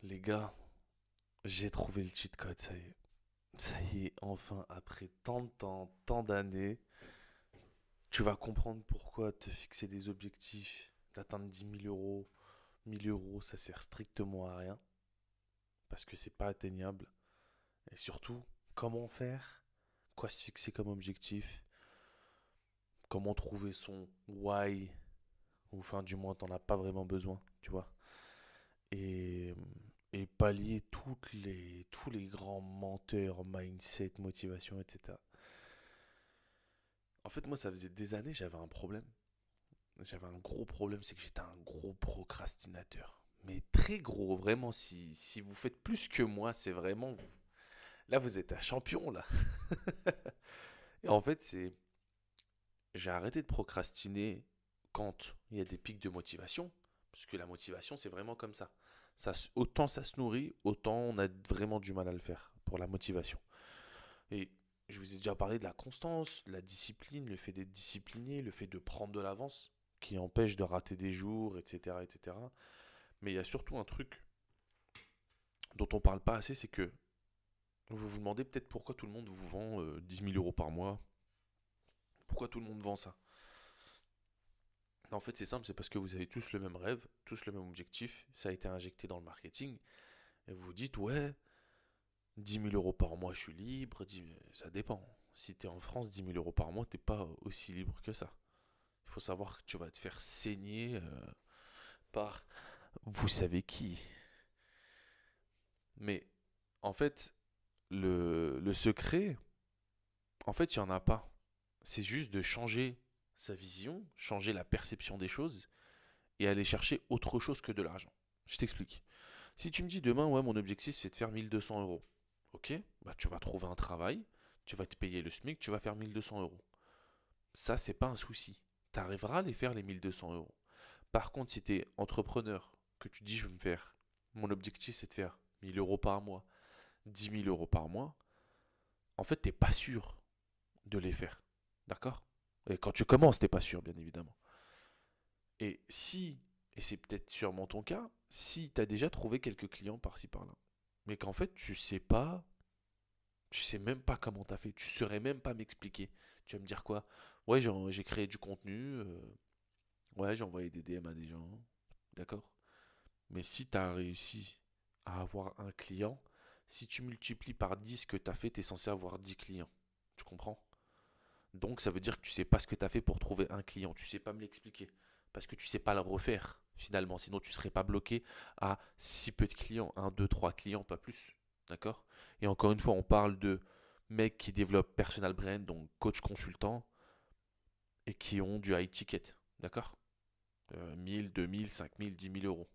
Les gars, j'ai trouvé le cheat code, ça y est. Ça y est, enfin, après tant de temps, tant d'années, tu vas comprendre pourquoi te fixer des objectifs, d'atteindre 10 000 euros. 1 000 euros, ça sert strictement à rien, parce que c'est pas atteignable. Et surtout, comment faire? Quoi se fixer comme objectif? Comment trouver son why? Ou enfin, du moins, t'en as pas vraiment besoin, tu vois. Et, et pallier tous les grands menteurs, mindset, motivation, etc. En fait, moi, ça faisait des années, j'avais un problème. J'avais un gros problème, c'est que j'étais un gros procrastinateur. Mais très gros, vraiment, si vous faites plus que moi, c'est vraiment... Là, vous êtes un champion, là. Et en fait, c'est... J'ai arrêté de procrastiner quand il y a des pics de motivation. Parce que la motivation, c'est vraiment comme ça. Autant ça se nourrit, autant on a vraiment du mal à le faire pour la motivation. Et je vous ai déjà parlé de la constance, de la discipline, le fait d'être discipliné, le fait de prendre de l'avance, qui empêche de rater des jours, etc., etc. Mais il y a surtout un truc dont on parle pas assez, c'est que vous vous demandez peut-être pourquoi tout le monde vous vend 10 000 euros par mois. Pourquoi tout le monde vend ça? En fait, c'est simple, c'est parce que vous avez tous le même rêve, tous le même objectif. Ça a été injecté dans le marketing. Et vous vous dites, ouais, 10 000 euros par mois, je suis libre. Ça dépend. Si t'es en France, 10 000 euros par mois, t'es pas aussi libre que ça. Il faut savoir que tu vas te faire saigner par vous savez qui. Mais en fait, le secret, en fait, il n'y en a pas. C'est juste de changer sa vision, changer la perception des choses et aller chercher autre chose que de l'argent. Je t'explique. Si tu me dis demain, ouais, mon objectif c'est de faire 1 200 euros, ok, bah tu vas trouver un travail, tu vas te payer le SMIC, tu vas faire 1 200 euros. Ça, c'est pas un souci. Tu arriveras à les faire les 1 200 euros. Par contre, si tu es entrepreneur, que tu dis je veux me faire, mon objectif c'est de faire 1 000 euros par mois, 10 000 euros par mois, en fait, t'es pas sûr de les faire. D'accord? Et quand tu commences, t'es pas sûr, bien évidemment. Et si, et c'est peut-être sûrement ton cas, si t'as déjà trouvé quelques clients par-ci par-là, mais qu'en fait tu sais même pas comment t'as fait, tu saurais même pas m'expliquer. Tu vas me dire quoi? Ouais, j'ai créé du contenu, ouais, j'ai envoyé des DM à des gens, d'accord? Mais si t'as réussi à avoir un client, si tu multiplies par 10 ce que t'as fait, t'es censé avoir 10 clients. Tu comprends? Donc ça veut dire que tu sais pas ce que tu as fait pour trouver un client, tu sais pas me l'expliquer parce que tu sais pas le refaire finalement, sinon tu serais pas bloqué à si peu de clients, un, 2, 3 clients, pas plus. D'accord? Et encore une fois, on parle de mecs qui développent personal brand, donc coach consultant et qui ont du high ticket. D'accord? 1000, 2000, 5000, 10 000 euros.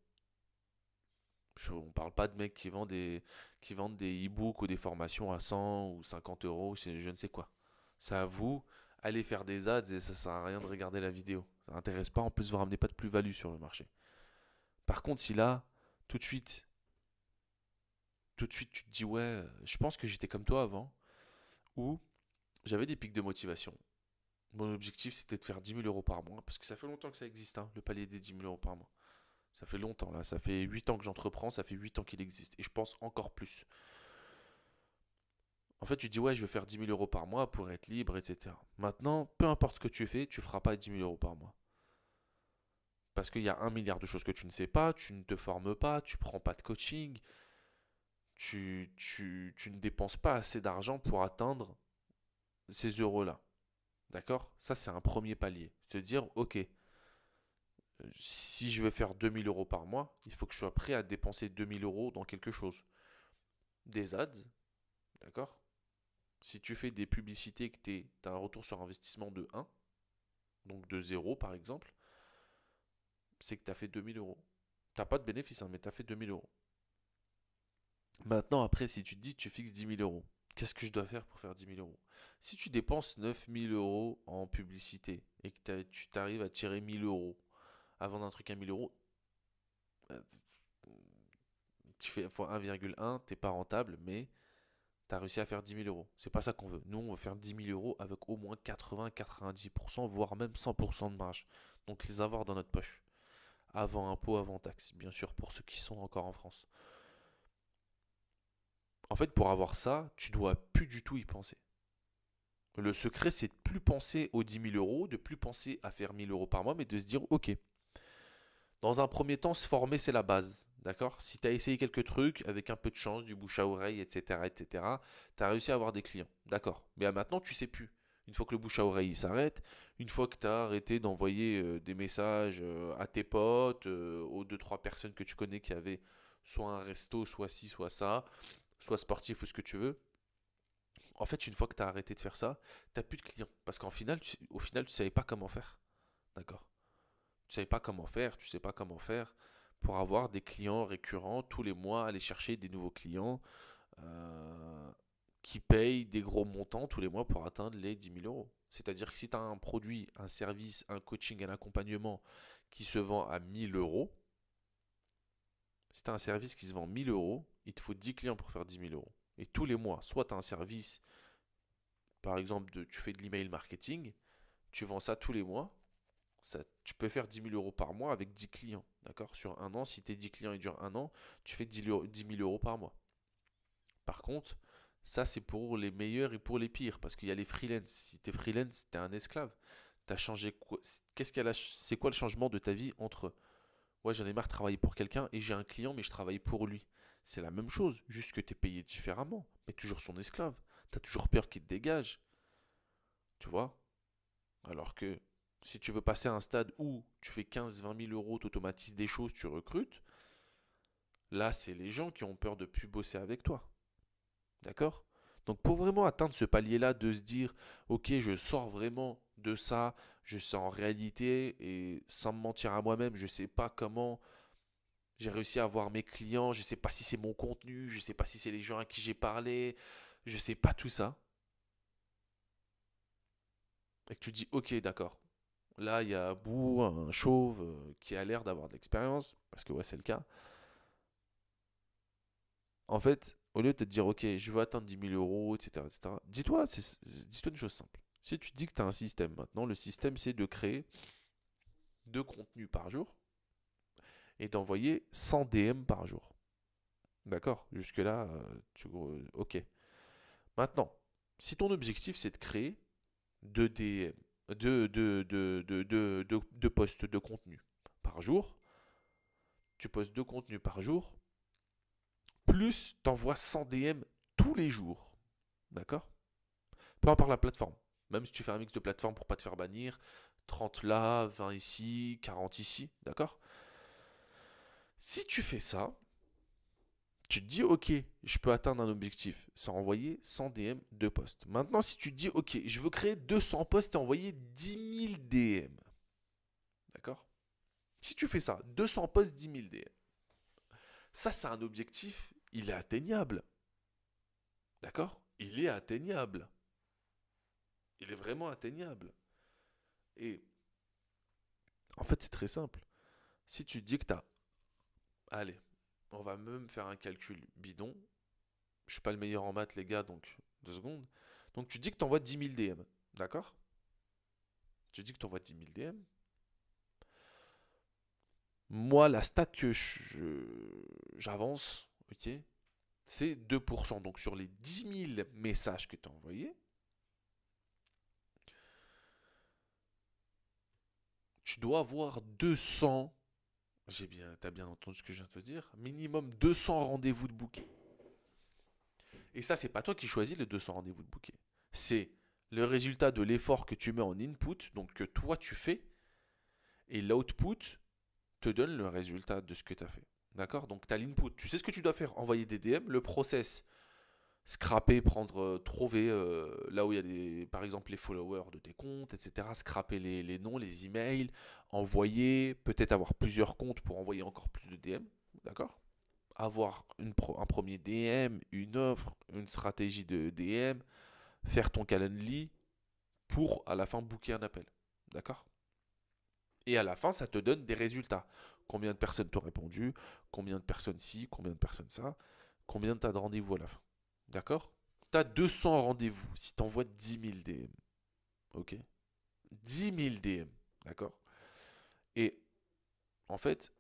On parle pas de mecs qui vendent des e-books ou des formations à 100 ou 50 euros, je ne sais quoi. C'est à vous, allez faire des ads et ça sert à rien de regarder la vidéo. Ça n'intéresse pas, en plus vous ramenez pas de plus-value sur le marché. Par contre, si là, tout de suite, tout de suite tu te dis ouais, je pense que j'étais comme toi avant, où j'avais des pics de motivation. Mon objectif c'était de faire 10 000 euros par mois, parce que ça fait longtemps que ça existe, hein, le palier des 10 000 euros par mois. Ça fait longtemps là, ça fait 8 ans que j'entreprends, ça fait 8 ans qu'il existe, et je pense encore plus. En fait, tu te dis, ouais, je veux faire 10 000 euros par mois pour être libre, etc. Maintenant, peu importe ce que tu fais, tu feras pas 10 000 euros par mois. Parce qu'il y a 1 milliard de choses que tu ne sais pas, tu ne te formes pas, tu prends pas de coaching, tu ne dépenses pas assez d'argent pour atteindre ces euros-là. D'accord? Ça, c'est un premier palier. Te dire, ok, si je veux faire 2 000 euros par mois, il faut que je sois prêt à dépenser 2 000 euros dans quelque chose. Des ads, d'accord? Si tu fais des publicités et que tu as un retour sur investissement de 1, donc de 0 par exemple, c'est que tu as fait 2 000 euros. T'as pas de bénéfice, hein, mais tu as fait 2 000 euros. Maintenant, après, si tu te dis, tu fixes 10 000 euros, qu'est-ce que je dois faire pour faire 10 000 euros? Si tu dépenses 9 000 euros en publicité et que tu t'arrives à tirer 1 000 euros à vendre un truc à 1 000 euros, euh, tu fais fois 1,1, t'es pas rentable, mais tu as réussi à faire 10 000 euros. C'est pas ça qu'on veut. Nous, on veut faire 10 000 euros avec au moins 80-90%, voire même 100% de marge. Donc les avoir dans notre poche. Avant impôt, avant taxe, bien sûr, pour ceux qui sont encore en France. En fait, pour avoir ça, tu dois plus du tout y penser. Le secret, c'est de plus penser aux 10 000 euros, de plus penser à faire 1 000 euros par mois, mais de se dire, ok, dans un premier temps, se former, c'est la base. D'accord? Si tu as essayé quelques trucs avec un peu de chance, du bouche à oreille, etc., etc., tu as réussi à avoir des clients. D'accord. Mais maintenant, tu sais plus. Une fois que le bouche à oreille il s'arrête, une fois que tu as arrêté d'envoyer des messages à tes potes, aux deux trois personnes que tu connais qui avaient soit un resto, soit ci, soit ça, soit sportif ou ce que tu veux, en fait, une fois que tu as arrêté de faire ça, tu n'as plus de clients. Parce au final, tu savais pas comment faire. D'accord? Tu savais pas comment faire, tu sais pas comment faire pour avoir des clients récurrents tous les mois, aller chercher des nouveaux clients euh, qui payent des gros montants tous les mois pour atteindre les 10 000 euros. C'est-à-dire que si tu as un produit, un service, un coaching, un accompagnement qui se vend à 1 000 euros, si tu as un service qui se vend 1 000 euros, il te faut 10 clients pour faire 10 000 euros. Et tous les mois, soit tu as un service, par exemple, tu fais de l'email marketing, tu vends ça tous les mois, tu peux faire 10 000 euros par mois avec 10 clients. D'accord? Sur un an, si tes 10 clients ils durent un an, tu fais 10 000 euros par mois. Par contre, ça c'est pour les meilleurs et pour les pires. Parce qu'il y a les freelance. Si tu es freelance, tu es un esclave. T'as changé quoi? C'est quoi le changement de ta vie entre ouais, j'en ai marre de travailler pour quelqu'un et j'ai un client, mais je travaille pour lui. C'est la même chose, juste que tu es payé différemment, mais toujours son esclave. Tu as toujours peur qu'il te dégage. Tu vois? Alors que si tu veux passer à un stade où tu fais 15-20 000 euros, tu automatises des choses, tu recrutes, là, c'est les gens qui ont peur de plus bosser avec toi. D'accord? Donc pour vraiment atteindre ce palier-là, de se dire, ok, je sors vraiment de ça, je sais en réalité, et sans me mentir à moi-même, je sais pas comment j'ai réussi à avoir mes clients, je sais pas si c'est mon contenu, je sais pas si c'est les gens à qui j'ai parlé, je sais pas tout ça. Et que tu te dis, ok, d'accord. Là, il y a Bou, un chauve qui a l'air d'avoir de l'expérience, parce que ouais, c'est le cas. En fait, au lieu de te dire, ok, je veux atteindre 10 000 euros, etc., etc., dis-toi une chose simple. Si tu te dis que tu as un système maintenant, le système, c'est de créer 2 contenus par jour et d'envoyer 100 DM par jour. D'accord? Jusque-là, ok. Maintenant, si ton objectif, c'est de créer 2 DM, deux posts de contenu par jour, tu postes 2 contenus par jour, plus t'envoies 100 DM tous les jours. D'accord? Peu importe la plateforme. Même si tu fais un mix de plateformes pour pas te faire bannir, 30 là, 20 ici, 40 ici, d'accord? Si tu fais ça, tu te dis, ok, je peux atteindre un objectif sans envoyer 100 DM de posts. Maintenant, si tu te dis, ok, je veux créer 200 posts et envoyer 10 000 DM, d'accord? Si tu fais ça, 200 posts, 10 000 DM, ça, c'est un objectif, il est atteignable, d'accord? Il est atteignable. Il est vraiment atteignable. Et en fait, c'est très simple. Si tu te dis que tu as... Allez, on va même faire un calcul bidon. Je suis pas le meilleur en maths, les gars, donc 2 secondes. Donc tu dis que tu envoies 10 000 DM. D'accord? Tu dis que tu envoies 10 000 DM. Moi, la stat que j'avance, ok, c'est 2%. Donc sur les 10 000 messages que tu as envoyés, tu dois avoir 200. T'as bien entendu ce que je viens de te dire. Minimum 200 rendez-vous de booking. Et ça, c'est pas toi qui choisis les 200 rendez-vous de booking. C'est le résultat de l'effort que tu mets en input, donc que toi tu fais, et l'output te donne le résultat de ce que tu as fait. D'accord? Donc tu as l'input, tu sais ce que tu dois faire, envoyer des DM, le process, scraper, prendre, trouver là où il y a par exemple les followers de tes comptes, etc. Scraper les noms, les emails, envoyer, peut-être avoir plusieurs comptes pour envoyer encore plus de DM. D'accord? Avoir un premier DM, une offre, une stratégie de DM, faire ton Calendly pour à la fin booker un appel. D'accord? Et à la fin, ça te donne des résultats. Combien de personnes t'ont répondu, combien de personnes ci, combien de personnes ça, combien t'as de rendez-vous à la fin. D'accord? T'as 200 rendez-vous si t'envoies 10 000 DM. Ok? 10 000 DM. D'accord? Et en fait,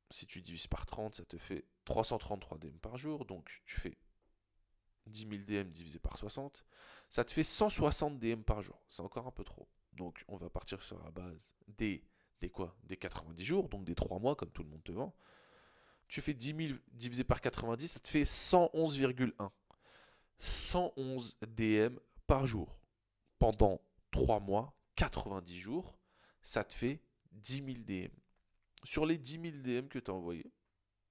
si tu divises par 30, ça te fait 333 DM par jour. Donc tu fais 10 000 DM divisé par 60, ça te fait 160 DM par jour. C'est encore un peu trop. Donc on va partir sur la base des quoi? Des 90 jours, donc des 3 mois comme tout le monde te vend. Tu fais 10 000 divisé par 90, ça te fait 111,1. 111 DM par jour. Pendant 3 mois, 90 jours, ça te fait 10 000 DM. Sur les 10 000 DM que tu as envoyés,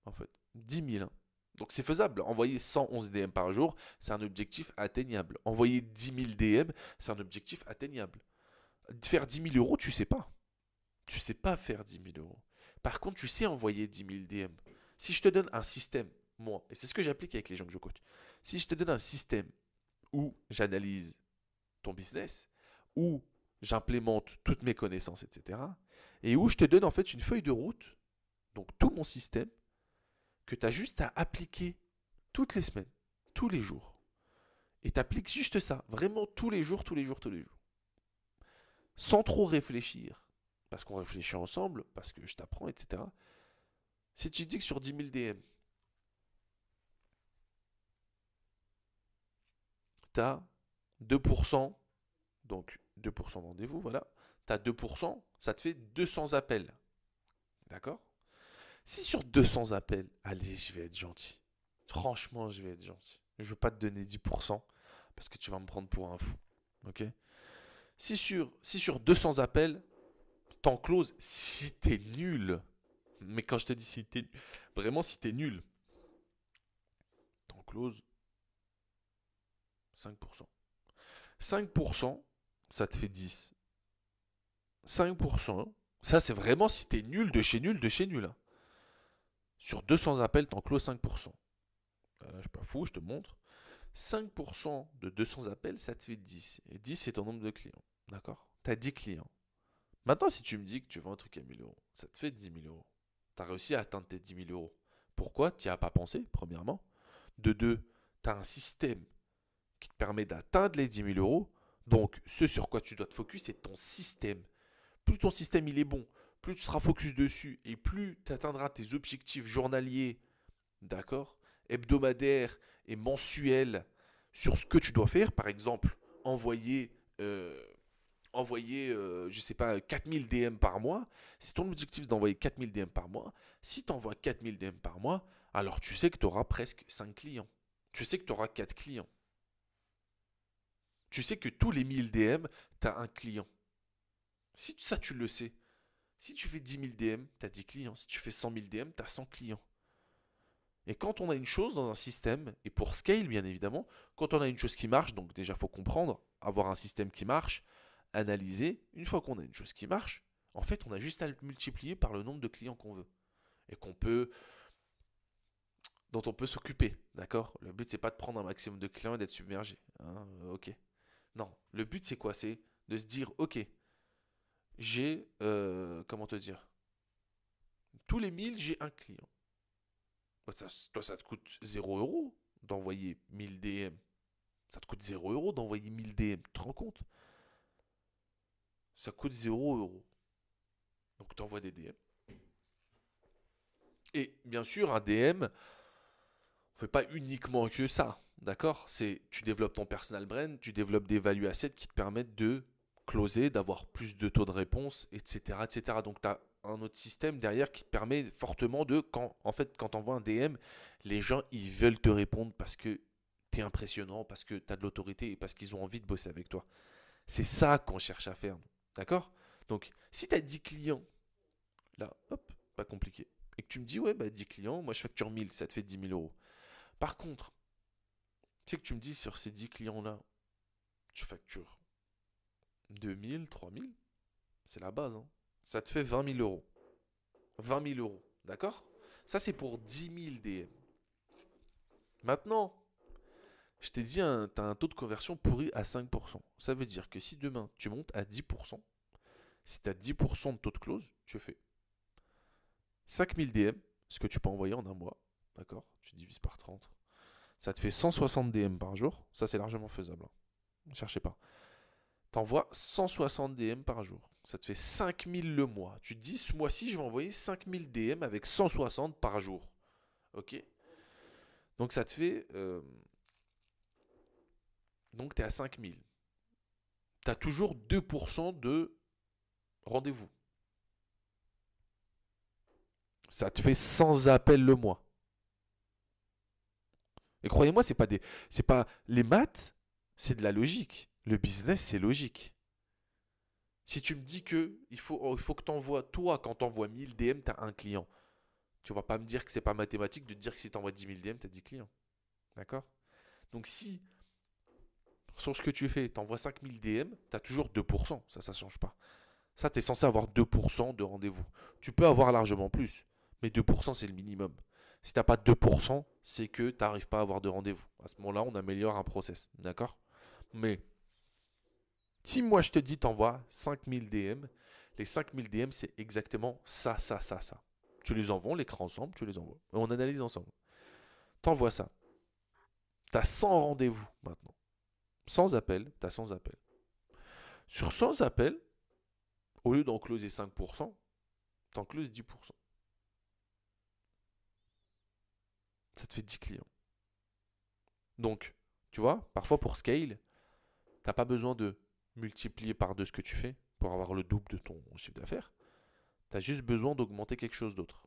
en fait, 10 000, hein. Donc c'est faisable. Envoyer 111 DM par jour, c'est un objectif atteignable. Envoyer 10 000 DM, c'est un objectif atteignable. Faire 10 000 euros, tu sais pas. Tu sais pas faire 10 000 euros. Par contre, tu sais envoyer 10 000 DM. Si je te donne un système, moi, et c'est ce que j'applique avec les gens que je coach, si je te donne un système où j'analyse ton business, où j'implémente toutes mes connaissances, etc., et où je te donne en fait une feuille de route, donc tout mon système, que tu as juste à appliquer toutes les semaines, tous les jours. Et tu appliques juste ça, vraiment tous les jours, tous les jours, tous les jours. Sans trop réfléchir, parce qu'on réfléchit ensemble, parce que je t'apprends, etc. Si tu dis que sur 10 000 DM, tu as 2%, donc 2% de rendez-vous, voilà, tu as 2%, ça te fait 200 appels. D'accord? Si sur 200 appels, allez, je vais être gentil. Franchement, je vais être gentil. Je ne veux pas te donner 10% parce que tu vas me prendre pour un fou. Ok? Si sur 200 appels, t'en closes si t'es nul. Mais quand je te dis si t'es vraiment si t'es nul, t'en closes 5%. 5%, ça te fait 10. 5%, ça c'est vraiment si t'es nul de chez nul de chez nul, hein. Sur 200 appels, t'en closes 5%. Là, je suis pas fou, je te montre. 5% de 200 appels, ça te fait 10. Et 10, c'est ton nombre de clients. D'accord? Tu as 10 clients. Maintenant, si tu me dis que tu vends un truc à 1000 euros, ça te fait 10 000 euros. Tu as réussi à atteindre tes 10 000 euros. Pourquoi? Tu n'y as pas pensé, premièrement. De deux, tu as un système qui te permet d'atteindre les 10 000 euros. Donc, ce sur quoi tu dois te focus, c'est ton système. Plus ton système il est bon, plus tu seras focus dessus et plus tu atteindras tes objectifs journaliers, d'accord, hebdomadaires et mensuels sur ce que tu dois faire. Par exemple, envoyer, euh, je sais pas, 4000 DM par mois. Si ton objectif est d'envoyer 4000 DM par mois, si tu envoies 4000 DM par mois, alors tu sais que tu auras presque 5 clients. Tu sais que tu auras 4 clients. Tu sais que tous les 1000 DM, tu as un client. Si ça, tu le sais. Si tu fais 10 000 DM, tu as 10 clients. Si tu fais 100 000 DM, tu as 100 clients. Et quand on a une chose dans un système, et pour scale bien évidemment, quand on a une chose qui marche, donc déjà il faut comprendre, avoir un système qui marche, analyser, une fois qu'on a une chose qui marche, en fait on a juste à le multiplier par le nombre de clients qu'on veut. Et dont on peut s'occuper, d'accord? Le but c'est pas de prendre un maximum de clients et d'être submergé, hein, ok. Non, le but c'est quoi? C'est de se dire, ok, j'ai, comment te dire, tous les 1000 j'ai un client. Toi, ça te coûte 0 € d'envoyer 1000 DM. Ça te coûte 0 € d'envoyer 1000 DM. Tu te rends compte? Ça coûte 0 €. Donc tu envoies des DM. Et bien sûr, un DM, on fait pas uniquement que ça. D'accord? C'est tu développes ton personal brand, tu développes des value assets qui te permettent de closer, d'avoir plus de taux de réponse, etc. etc. Donc tu as un autre système derrière qui te permet fortement de, quand tu envoies un DM, les gens, ils veulent te répondre parce que tu es impressionnant, parce que tu as de l'autorité et parce qu'ils ont envie de bosser avec toi. C'est ça qu'on cherche à faire. D'accord? Donc, si tu as 10 clients, là, hop, pas compliqué. Et que tu me dis, ouais, bah 10 clients, moi je facture 1000, ça te fait 10 000 euros. Par contre, tu sais que tu me dis sur ces 10 clients-là, tu factures 2000, 3000, c'est la base, hein. Ça te fait 20 000 euros. 20 000 euros, d'accord? Ça, c'est pour 10 000 DM. Maintenant, je t'ai dit, tu as un taux de conversion pourri à 5%. Ça veut dire que si demain, tu montes à 10%, si tu as 10% de taux de close, tu fais 5000 DM, ce que tu peux envoyer en un mois, d'accord? Tu divises par 30. Ça te fait 160 DM par jour. Ça, c'est largement faisable, hein. Ne cherchez pas. T'envoies 160 DM par jour. Ça te fait 5000 le mois. Tu te dis, ce mois-ci, je vais envoyer 5000 DM avec 160 par jour. Ok? Donc ça te fait Donc tu es à 5000. Tu as toujours 2% de rendez-vous. Ça te fait 100 appels le mois. Et croyez-moi, c'est pas les maths, c'est de la logique. Le business, c'est logique. Si tu me dis que il faut que tu envoies, toi, quand tu envoies 1000 DM, tu as un client. Tu vas pas me dire que c'est pas mathématique de te dire que si tu envoies 10 000 DM, tu as 10 clients. D'accord? Donc si, sur ce que tu fais, tu envoies 5000 DM, tu as toujours 2%. Ça change pas. Ça, tu es censé avoir 2% de rendez-vous. Tu peux avoir largement plus, mais 2% c'est le minimum. Si t'as pas 2%, c'est que tu n'arrives pas à avoir de rendez-vous. À ce moment-là, on améliore un process. D'accord? Mais si moi je te dis t'envoies 5000 DM, les 5000 DM c'est exactement ça, ça, ça, ça. Tu les envoies, on les crée ensemble, tu les envoies. Et on analyse ensemble. T'envoies ça. T'as 100 rendez-vous maintenant. 100 appels, t'as 100 appels. Sur 100 appels, au lieu d'en closer 5%, t'en closes 10%. Ça te fait 10 clients. Donc, tu vois, parfois pour scale, t'as pas besoin de multiplier par deux ce que tu fais pour avoir le double de ton chiffre d'affaires. Tu as juste besoin d'augmenter quelque chose d'autre.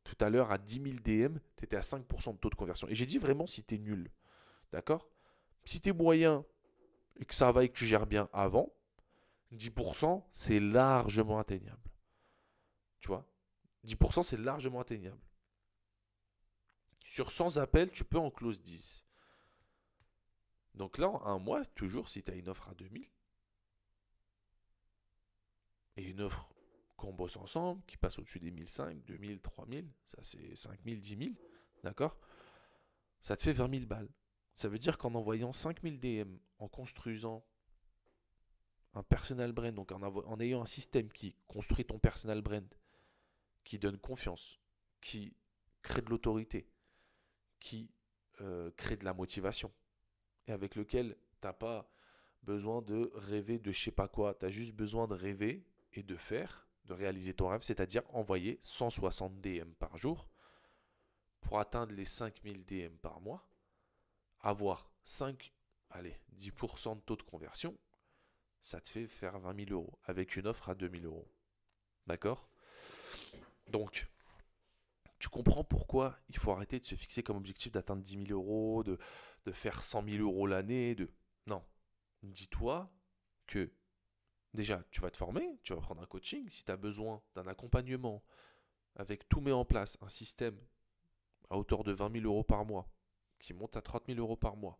Tout à l'heure, à 10 000 DM, tu étais à 5% de taux de conversion. Et j'ai dit vraiment si tu es nul. D'accord? Si tu es moyen et que ça va et que tu gères bien avant, 10% c'est largement atteignable. Tu vois? 10% c'est largement atteignable. Sur 100 appels, tu peux en close 10. Donc là, en un mois, toujours, si tu as une offre à 2000 et une offre qu'on bosse ensemble, qui passe au-dessus des 1005, 2000, 3000, ça c'est 5000, 10 000, d'accord? Ça te fait 20 000 balles. Ça veut dire qu'en envoyant 5000 DM, en construisant un personal brand, donc en ayant un système qui construit ton personal brand, qui donne confiance, qui crée de l'autorité, qui crée de la motivation, et avec lequel tu n'as pas besoin de rêver de je sais pas quoi, tu as juste besoin de rêver et de faire, de réaliser ton rêve, c'est-à-dire envoyer 160 DM par jour pour atteindre les 5000 DM par mois, avoir 5, allez, 10% de taux de conversion, ça te fait faire 20 000 euros avec une offre à 2000 euros. D'accord? Donc, tu comprends pourquoi il faut arrêter de se fixer comme objectif d'atteindre 10 000 euros, de faire 100 000 euros l'année. Non. Dis-toi que déjà, tu vas te former, tu vas prendre un coaching. Si tu as besoin d'un accompagnement avec tout mis en place, un système à hauteur de 20 000 euros par mois, qui monte à 30 000 euros par mois,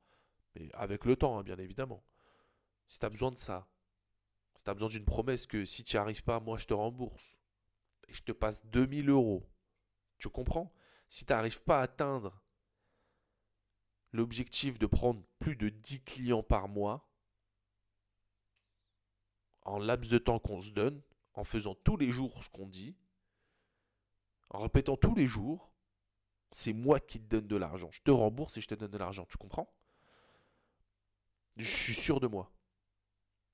mais avec le temps, hein, bien évidemment. Si tu as besoin de ça, si tu as besoin d'une promesse que si tu n'y arrives pas, moi je te rembourse et je te passe 2000 euros, tu comprends? Si tu n'arrives pas à atteindre l'objectif de prendre plus de 10 clients par mois, en laps de temps qu'on se donne, en faisant tous les jours ce qu'on dit, en répétant tous les jours, c'est moi qui te donne de l'argent. Je te rembourse et je te donne de l'argent, tu comprends? Je suis sûr de moi.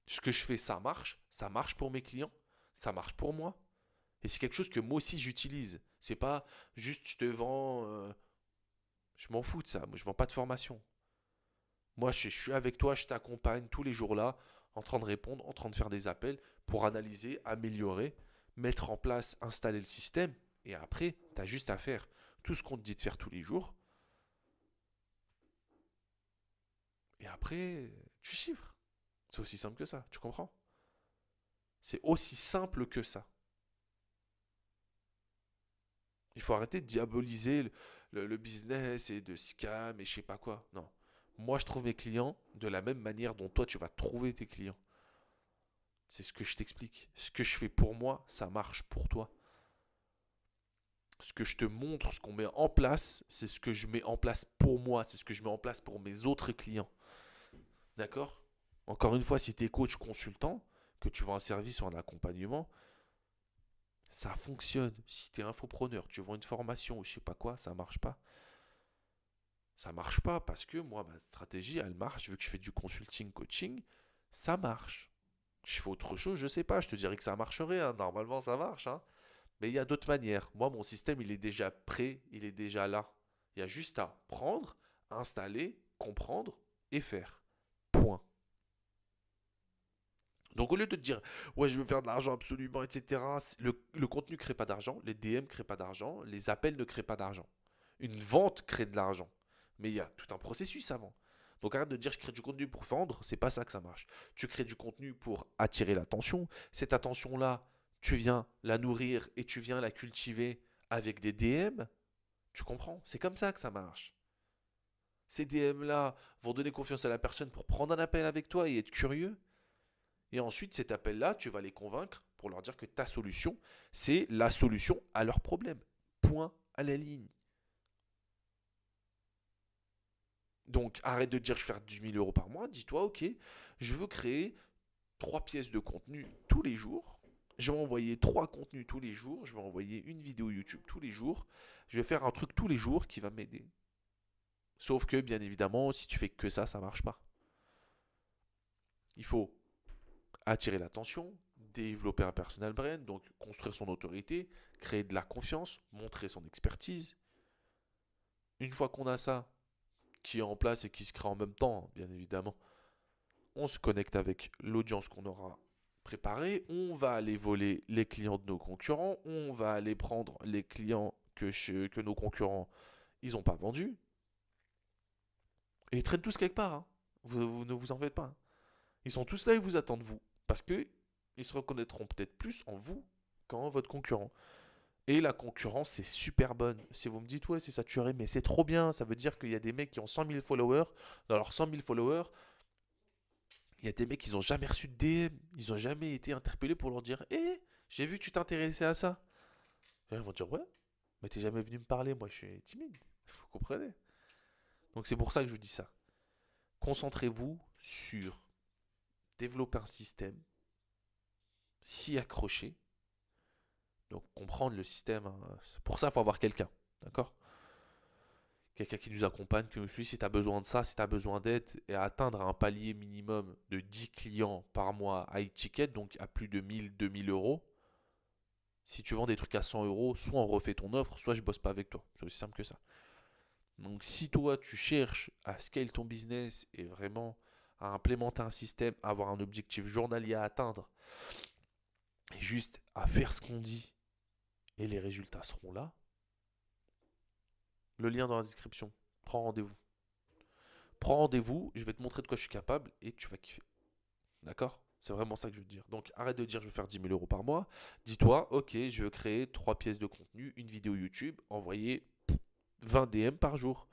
Ce que je fais, ça marche pour mes clients, ça marche pour moi. Et c'est quelque chose que moi aussi j'utilise. C'est pas juste je te vends. Je m'en fous de ça. Moi, je vends pas de formation. Moi, je suis avec toi, je t'accompagne tous les jours là, en train de répondre, en train de faire des appels pour analyser, améliorer, mettre en place, installer le système. Et après, tu as juste à faire tout ce qu'on te dit de faire tous les jours. Et après, tu chiffres. C'est aussi simple que ça, tu comprends? C'est aussi simple que ça. Il faut arrêter de diaboliser le business et de scam et je sais pas quoi. Non. Moi, je trouve mes clients de la même manière dont toi, tu vas trouver tes clients. C'est ce que je t'explique. Ce que je fais pour moi, ça marche pour toi. Ce que je te montre, ce qu'on met en place, c'est ce que je mets en place pour moi. C'est ce que je mets en place pour mes autres clients. D'accord? Encore une fois, si tu es coach consultant, que tu vends un service ou un accompagnement, ça fonctionne. Si tu es infopreneur, tu vends une formation ou je sais pas quoi, ça marche pas. Ça marche pas parce que moi, ma stratégie, elle marche. Vu que je fais du consulting, coaching, ça marche. Je fais autre chose, je sais pas. Je te dirais que ça marcherait, hein. Normalement, ça marche, hein. Mais il y a d'autres manières. Moi, mon système, il est déjà prêt, il est déjà là. Il y a juste à prendre, installer, comprendre et faire. Point. Donc au lieu de te dire, ouais, je veux faire de l'argent absolument, etc., le contenu ne crée pas d'argent, les DM ne créent pas d'argent, les appels ne créent pas d'argent. Une vente crée de l'argent. Mais il y a tout un processus avant. Donc arrête de dire je crée du contenu pour vendre, c'est pas ça que ça marche. Tu crées du contenu pour attirer l'attention. Cette attention-là, tu viens la nourrir et tu viens la cultiver avec des DM. Tu comprends? C'est comme ça que ça marche. Ces DM-là vont donner confiance à la personne pour prendre un appel avec toi et être curieux. Et ensuite, cet appel-là, tu vas les convaincre pour leur dire que ta solution, c'est la solution à leur problème. Point à la ligne. Donc, arrête de dire je vais faire 10 000 € par mois. Dis-toi, ok, je veux créer 3 pièces de contenu tous les jours. Je vais envoyer 3 contenus tous les jours. Je vais envoyer une vidéo YouTube tous les jours. Je vais faire un truc tous les jours qui va m'aider. Sauf que, bien évidemment, si tu fais que ça marche pas. Il faut attirer l'attention, développer un personal brand, donc construire son autorité, créer de la confiance, montrer son expertise. Une fois qu'on a ça qui est en place et qui se crée en même temps, bien évidemment, on se connecte avec l'audience qu'on aura préparée, on va aller voler les clients de nos concurrents, on va aller prendre les clients que nos concurrents ils n'ont pas vendus, et ils traînent tous quelque part. Hein. Vous ne vous en faites pas. Hein. Ils sont tous là, ils vous attendent vous, parce que ils se reconnaîtront peut-être plus en vous qu'en votre concurrent. Et la concurrence, c'est super bonne. Si vous me dites, ouais, c'est saturé, mais c'est trop bien. Ça veut dire qu'il y a des mecs qui ont 100 000 followers. Dans leurs 100 000 followers, il y a des mecs qui n'ont jamais reçu de DM. Ils n'ont jamais été interpellés pour leur dire, j'ai vu que tu t'intéressais à ça. Et ils vont dire, ouais, mais t'es jamais venu me parler. Moi, je suis timide. Vous comprenez? Donc, c'est pour ça que je vous dis ça. Concentrez-vous sur développer un système, s'y accrocher. Donc, comprendre le système. Hein. Pour ça, il faut avoir quelqu'un. D'accord? Quelqu'un qui nous accompagne, qui nous suit si tu as besoin de ça, si tu as besoin d'aide et à atteindre un palier minimum de 10 clients par mois à e-ticket, donc à plus de 1 000, 2 000 euros. Si tu vends des trucs à 100 euros, soit on refait ton offre, soit je bosse pas avec toi. C'est aussi simple que ça. Donc si toi tu cherches à scale ton business et vraiment à implémenter un système, à avoir un objectif journalier à atteindre et juste à faire ce qu'on dit et les résultats seront là, le lien dans la description. Prends rendez-vous. Prends rendez-vous, je vais te montrer de quoi je suis capable et tu vas kiffer. D'accord? C'est vraiment ça que je veux te dire. Donc arrête de dire je veux faire 10 000 € par mois. Dis-toi, ok, je veux créer 3 pièces de contenu, une vidéo YouTube, envoyer 20 DM par jour.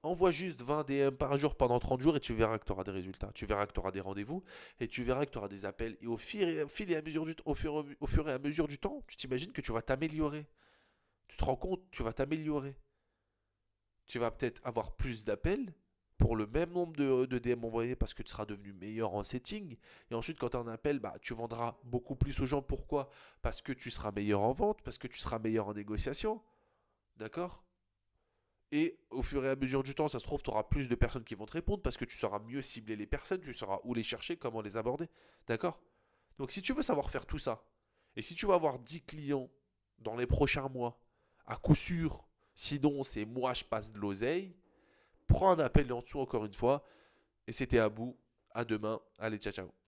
Envoie juste 20 DM par jour pendant 30 jours et tu verras que tu auras des résultats. Tu verras que tu auras des rendez-vous et tu verras que tu auras des appels. Et au fil et à mesure au fur et à mesure du temps, tu t'imagines que tu vas t'améliorer. Tu te rends compte, tu vas t'améliorer. Tu vas peut-être avoir plus d'appels pour le même nombre de DM envoyés parce que tu seras devenu meilleur en setting. Et ensuite, quand tu as un appel, bah, tu vendras beaucoup plus aux gens. Pourquoi? Parce que tu seras meilleur en vente, parce que tu seras meilleur en négociation. D'accord? Et au fur et à mesure du temps, ça se trouve, tu auras plus de personnes qui vont te répondre parce que tu sauras mieux cibler les personnes, tu sauras où les chercher, comment les aborder. D'accord? Donc si tu veux savoir faire tout ça, et si tu veux avoir 10 clients dans les prochains mois, à coup sûr, sinon c'est moi je passe de l'oseille, prends un appel en dessous encore une fois, et c'était à bout. À demain. Allez, ciao, ciao.